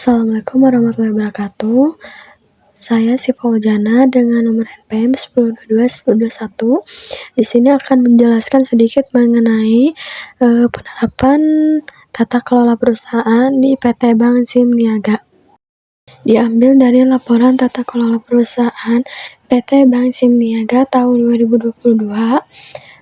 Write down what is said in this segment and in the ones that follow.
Assalamualaikum warahmatullahi wabarakatuh. Saya Syifa Fauzana dengan nomor NPM 10221021. Di sini akan menjelaskan sedikit mengenai penerapan tata kelola perusahaan di PT Bank SIM Niaga. Diambil dari laporan tata kelola perusahaan PT Bank SIM Niaga tahun 2022,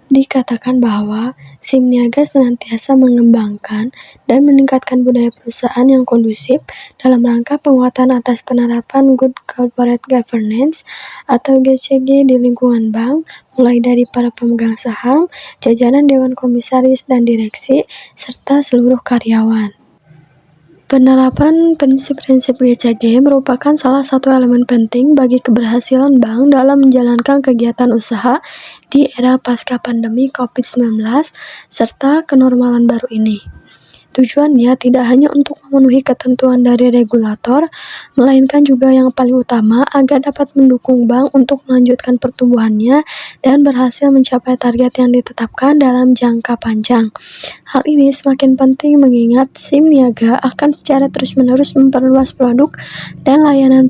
dikatakan bahwa SIM Niaga senantiasa mengembangkan dan meningkatkan budaya perusahaan yang kondusif dalam rangka penguatan atas penerapan Good Corporate Governance atau GCG di lingkungan bank, mulai dari para pemegang saham, jajaran dewan komisaris dan direksi, serta seluruh karyawan. Penerapan prinsip-prinsip GCG merupakan salah satu elemen penting bagi keberhasilan bank dalam menjalankan kegiatan usaha di era pasca pandemi COVID-19 serta kenormalan baru ini. Tujuannya tidak hanya untuk memenuhi ketentuan dari regulator, melainkan juga yang paling utama agar dapat mendukung bank untuk melanjutkan pertumbuhannya dan berhasil mencapai target yang ditetapkan dalam jangka panjang. Hal ini semakin penting mengingat SIM Niaga akan secara terus-menerus memperluas produk dan layanan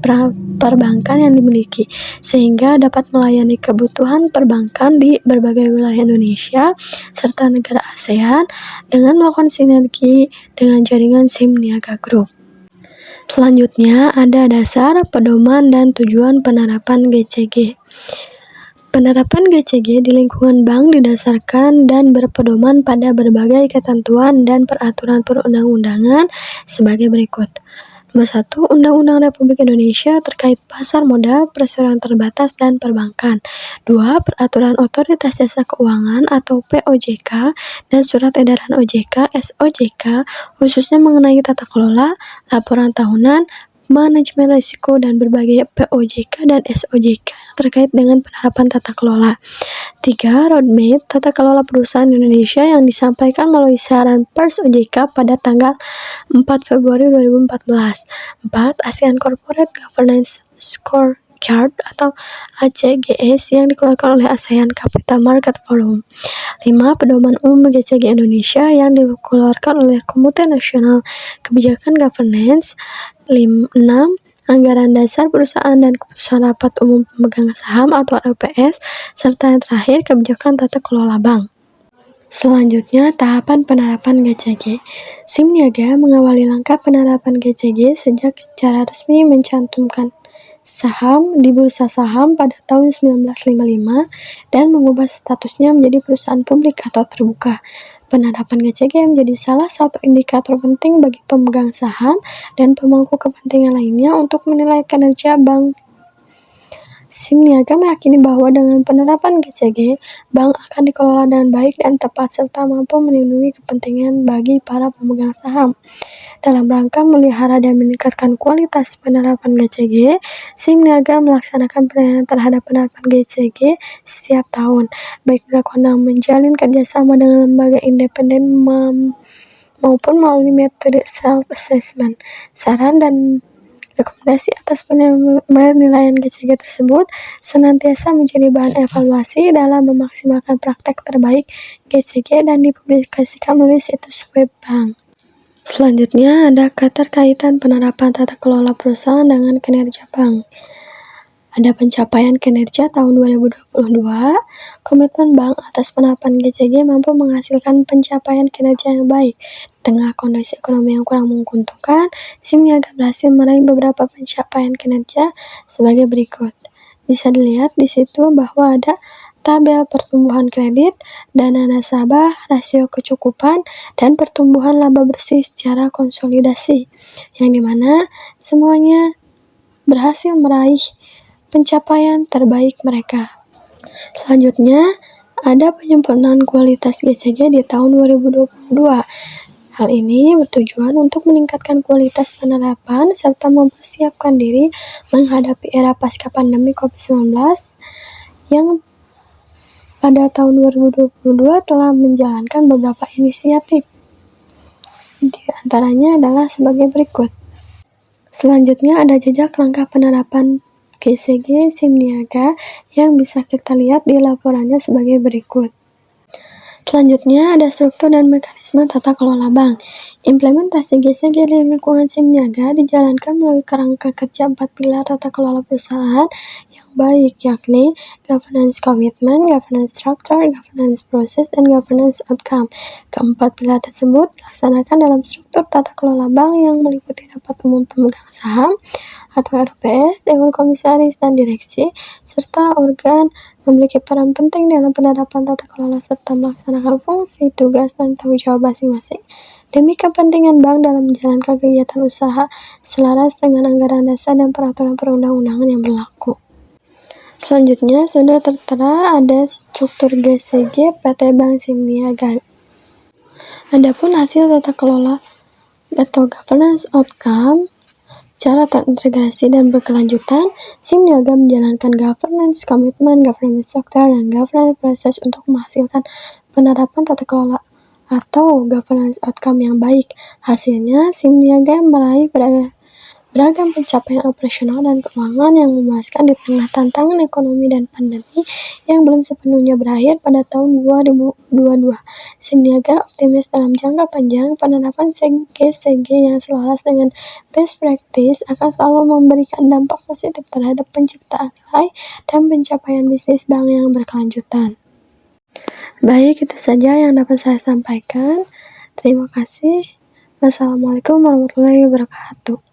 perbankan yang dimiliki, sehingga dapat melayani kebutuhan perbankan di berbagai wilayah Indonesia serta negara ASEAN dengan melakukan sinergi dengan jaringan SIM Niaga Group. Selanjutnya ada dasar, pedoman, dan tujuan penerapan GCG. Penerapan GCG di lingkungan bank didasarkan dan berpedoman pada berbagai ketentuan dan peraturan perundang-undangan sebagai berikut. Nomor 1, Undang-Undang Republik Indonesia terkait pasar modal, perseroan terbatas, dan perbankan. 2, Peraturan Otoritas Jasa Keuangan atau POJK dan Surat Edaran OJK, SOJK, khususnya mengenai tata kelola, laporan tahunan, manajemen risiko, dan berbagai POJK dan SOJK terkait dengan penerapan tata kelola. 3. Roadmap Tata Kelola Perusahaan Indonesia yang disampaikan melalui siaran pers OJK pada tanggal 4 Februari 2014. 4. ASEAN Corporate Governance Scorecard atau ACGS yang dikeluarkan oleh ASEAN Capital Market Forum. 5. Pedoman Umum GCG Indonesia yang dikeluarkan oleh Komite Nasional Kebijakan Governance. 6. Anggaran dasar perusahaan dan keputusan rapat umum pemegang saham atau RUPS, serta yang terakhir kebijakan tata kelola bank. Selanjutnya, tahapan penerapan GCG. SIM Niaga mengawali langkah penerapan GCG sejak secara resmi mencantumkan saham di Bursa Saham pada tahun 1955 dan mengubah statusnya menjadi perusahaan publik atau terbuka. Penerapan GCG menjadi salah satu indikator penting bagi pemegang saham dan pemangku kepentingan lainnya untuk menilai kinerja bank. SIM Niaga meyakini bahwa dengan penerapan GCG, bank akan dikelola dengan baik dan tepat serta mampu melindungi kepentingan bagi para pemegang saham. Dalam rangka memelihara dan meningkatkan kualitas penerapan GCG, SIM Niaga melaksanakan penilaian terhadap penerapan GCG setiap tahun, baik dilakukan dalam menjalin kerjasama dengan lembaga independen maupun melalui metode self-assessment. Saran dan rekomendasi atas penilaian GCG tersebut senantiasa menjadi bahan evaluasi dalam memaksimalkan praktek terbaik GCG dan dipublikasikan melalui situs web bank. Selanjutnya ada keterkaitan penerapan tata kelola perusahaan dengan kinerja bank. Ada pencapaian kinerja tahun 2022, komitmen bank atas penerapan GCG mampu menghasilkan pencapaian kinerja yang baik. Di tengah kondisi ekonomi yang kurang menguntungkan, SIM Niaga berhasil meraih beberapa pencapaian kinerja sebagai berikut. Bisa dilihat di situ bahwa ada tabel pertumbuhan kredit, dana nasabah, rasio kecukupan, dan pertumbuhan laba bersih secara konsolidasi, yang dimana semuanya berhasil meraih pencapaian terbaik mereka. Selanjutnya, ada penyempurnaan kualitas GCG di tahun 2022. Hal ini bertujuan untuk meningkatkan kualitas penerapan serta mempersiapkan diri menghadapi era pasca pandemi COVID-19 yang pada tahun 2022 telah menjalankan beberapa inisiatif. Di antaranya adalah sebagai berikut. Selanjutnya ada jejak langkah penerapan GCG SIM Niaga yang bisa kita lihat di laporannya sebagai berikut. Selanjutnya ada struktur dan mekanisme tata kelola bank. Implementasi GSG di lingkungan SIM niaga dijalankan melalui kerangka kerja 4 pilar tata kelola perusahaan yang baik, yakni governance commitment, governance structure, governance process, dan governance outcome. Keempat pilar tersebut dilaksanakan dalam struktur tata kelola bank yang meliputi rapat umum pemegang saham atau RPS, dewan komisaris dan direksi, serta organ memiliki peran penting dalam penerapan tata kelola serta melaksanakan fungsi, tugas, dan tanggung jawab masing-masing demi kepentingan bank dalam menjalankan kegiatan usaha selaras dengan anggaran dasar dan peraturan perundang-undangan yang berlaku. Selanjutnya, sudah tertera ada struktur GSG PT Bank SIM Niaga. Adapun hasil tata kelola atau governance outcome, cara terintegrasi dan berkelanjutan, SIM Niaga menjalankan governance commitment, governance structure, dan governance process untuk menghasilkan penerapan tata kelola atau governance outcome yang baik. Hasilnya, SIM Niaga meraih beragam pencapaian operasional dan keuangan yang memuaskan di tengah tantangan ekonomi dan pandemi yang belum sepenuhnya berakhir pada tahun 2022. SIM Niaga optimis dalam jangka panjang penerapan GSG yang selaras dengan best practice akan selalu memberikan dampak positif terhadap penciptaan nilai dan pencapaian bisnis bank yang berkelanjutan. Baik, itu saja yang dapat saya sampaikan. Terima kasih. Wassalamualaikum warahmatullahi wabarakatuh.